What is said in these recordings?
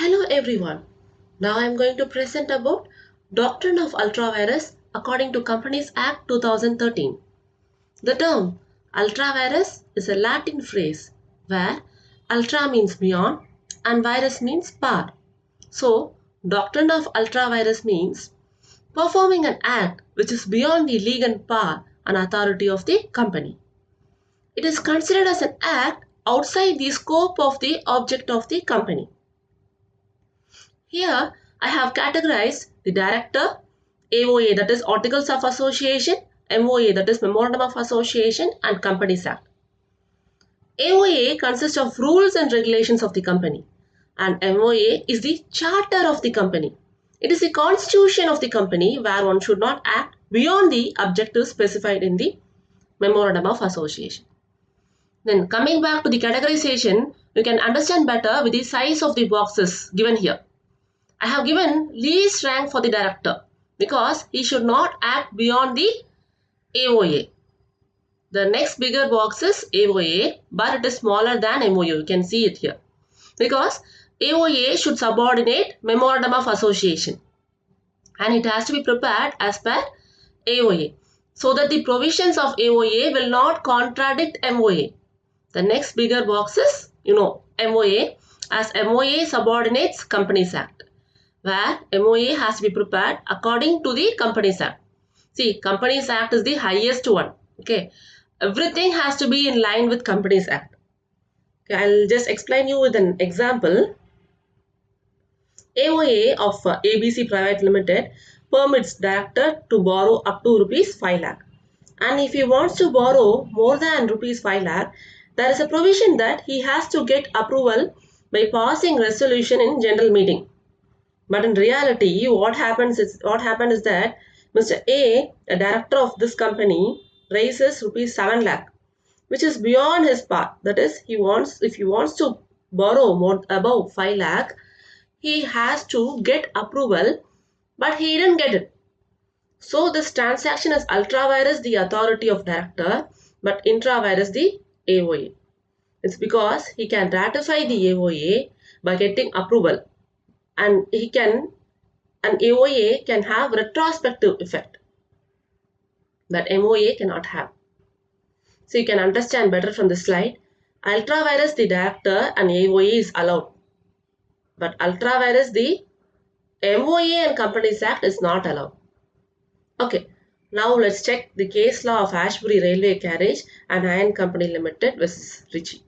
Hello everyone. Now I am going to present about Doctrine of Ultravirus according to Companies Act 2013. The term ultravirus is a Latin phrase where ultra means beyond and virus means power. So, Doctrine of Ultravirus means performing an act which is beyond the legal power and authority of the company. It is considered as an act outside the scope of the object of the company. Here, I have categorized the director, AOA that is Articles of Association, MOA that is Memorandum of Association and Companies Act. AOA consists of rules and regulations of the company and MOA is the charter of the company. It is the constitution of the company where one should not act beyond the objectives specified in the Memorandum of Association. Then coming back to the categorization, you can understand better with the size of the boxes given here. I have given least rank for the director because he should not act beyond the AOA. The next bigger box is AOA, but it is smaller than MOU. You can see it here. Because AOA should subordinate Memorandum of Association and it has to be prepared as per AOA so that the provisions of AOA will not contradict MOA. The next bigger box is, MOA, as MOA subordinates Companies Act, where MOA has to be prepared according to the Companies Act. See, Companies Act is the highest one. Okay, everything has to be in line with Companies Act. Okay, I'll just explain you with an example. AOA of ABC Private Limited permits director to borrow up to rupees 5 lakh. And if he wants to borrow more than rupees 5 lakh, there is a provision that he has to get approval by passing resolution in general meeting. But in reality, what happened is that Mr. A, a director of this company, raises rupees 7 lakh, which is beyond his power. That is, if he wants to borrow more above 5 lakh, he has to get approval, but he didn't get it. So this transaction is ultravirus the authority of director, but intravirus the AOA. It's because he can ratify the AOA by getting approval. And AOA can have retrospective effect that MOA cannot have. So you can understand better from this slide. Ultravirus the director and AOA is allowed, but ultravirus the MOA and Companies Act is not allowed. Okay, now let's check the case law of Ashbury Railway Carriage and Iron Company Limited versus Trichy.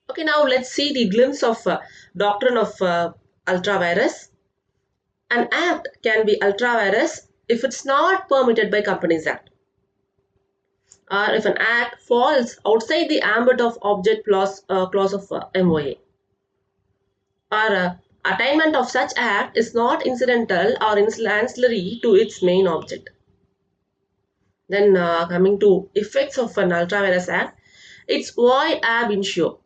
Okay, now let's see the glimpse of doctrine of ultravirus. An act can be ultravirus if it's not permitted by Companies Act, or if an act falls outside the ambit of object clause of MOA, or attainment of such act is not incidental or ancillary to its main object. Then coming to effects of an ultravirus act, it's void ab initio.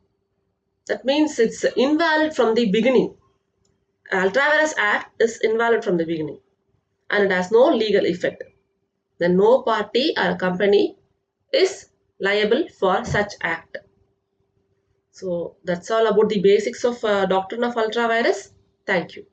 That means it's invalid from the beginning. Ultra-Virus Act is invalid from the beginning and it has no legal effect. Then no party or company is liable for such act. So that's all about the basics of doctrine of ultra-virus. Thank you.